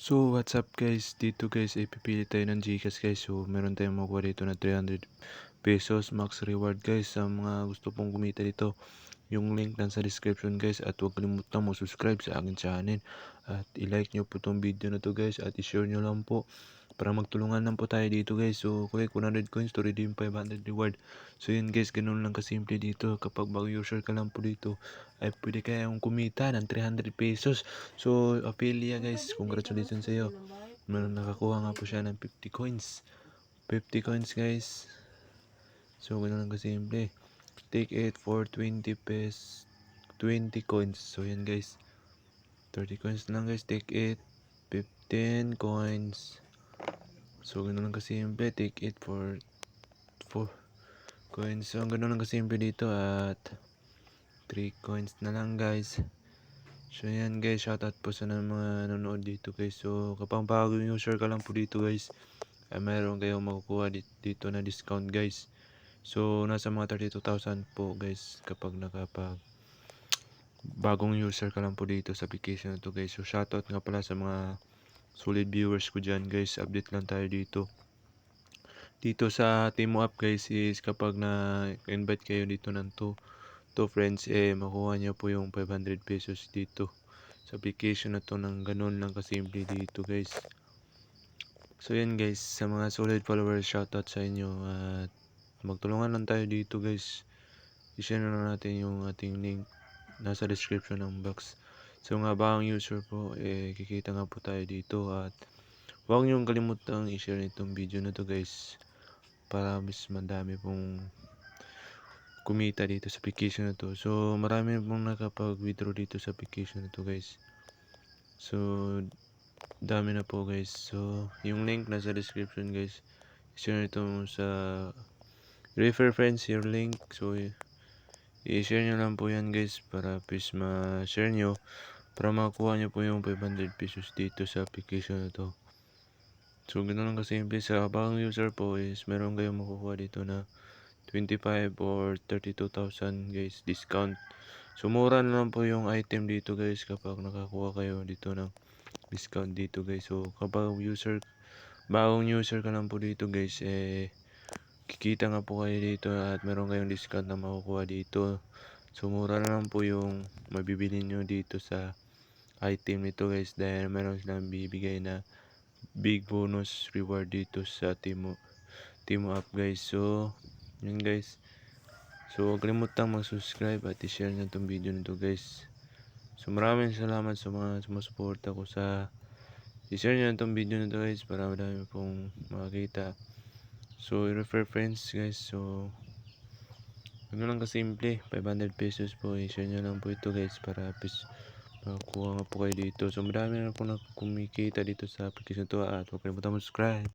So, what's up guys? Dito guys, ay pipili tayo ng Gcash guys. So, meron tayong makuha dito na 300 pesos max reward guys. Sa mga gusto pong kumita dito, yung link nasa description guys. At huwag kalimutan mo subscribe sa akin channel. At i-like nyo po tong video na to guys. At i-share nyo lang po para magtulungan lang po tayo dito guys. So, collect 100 coins to redeem 500 reward. So, yun guys, ganun lang kasimple dito. Kapag bago user ka lang po dito, ay pwede kayong kumita ng 300 pesos. So, Apelia guys, congratulations sa iyo. Nakakuha nga po siya ng 50 coins. 50 coins guys. So, ganun lang kasimple. Take it for 20 pesos. 20 coins. So, yan guys. 30 coins lang guys. Take it. 15 coins. So, ganun lang kasimple. Take it for 4 coins. So, ganun lang kasimple dito. At 3 coins na lang guys. So, yan guys. Shoutout po sa mga nanonood dito guys. So, kapag bago user ka lang po dito guys, ay mayroon kayong makukuha dito na discount guys. So, nasa mga 32,000 po guys kapag bagong user ka lang po dito sa application na to guys. So, shoutout nga pala sa mga solid viewers ko dyan guys. Update lang tayo dito sa Team Up guys is kapag na-invite kayo dito ng to friends, makuha nyo po yung 500 pesos dito sa application na to ng ganun lang kasimple dito guys. So yan guys, sa mga solid followers, shoutout sa inyo at magtulungan lang tayo dito guys. I-share na lang natin yung ating link nasa description ng box. So nga bagong user po, kikita nga po tayo dito at huwag niyong kalimutang i-share itong video na to guys para mas madami pong kumita dito sa application na to. So marami pong nakapag-withdraw dito sa application na to guys. So dami na po guys. So yung link nasa description guys. I-share ito sa refer friends your link. So i-share nyo lang po yan guys para please ma-share nyo para makuha nyo po yung 500 pesos dito sa application na to. So ganoon lang kasimple. Sa bagong user po is meron kayong makukuha dito na 25 or 32,000 guys discount. So mura na lang po yung item dito guys kapag nakakuha kayo dito ng discount dito guys. So kapag bagong user ka lang po dito guys, kikita nga po kayo dito at meron kayong discount na makukuha dito. So mura na lang po yung mabibili nyo dito sa item nito guys dahil meron silang bibigay na big bonus reward dito sa Team Up guys. So yun guys. So huwag kalimutang mag-subscribe at i-share nyo itong video nito guys. So maraming salamat sa mga sumusuporta ko sa i-share nyo itong video nito guys para madami pong makakita. So i-refer friends guys. So ano lang kasimple, 500 pesos po. I-share nyo lang po ito guys para makakuha nga po kayo dito. So marami na po na kumikita dito sa application to at huwag kalimutan mag-subscribe.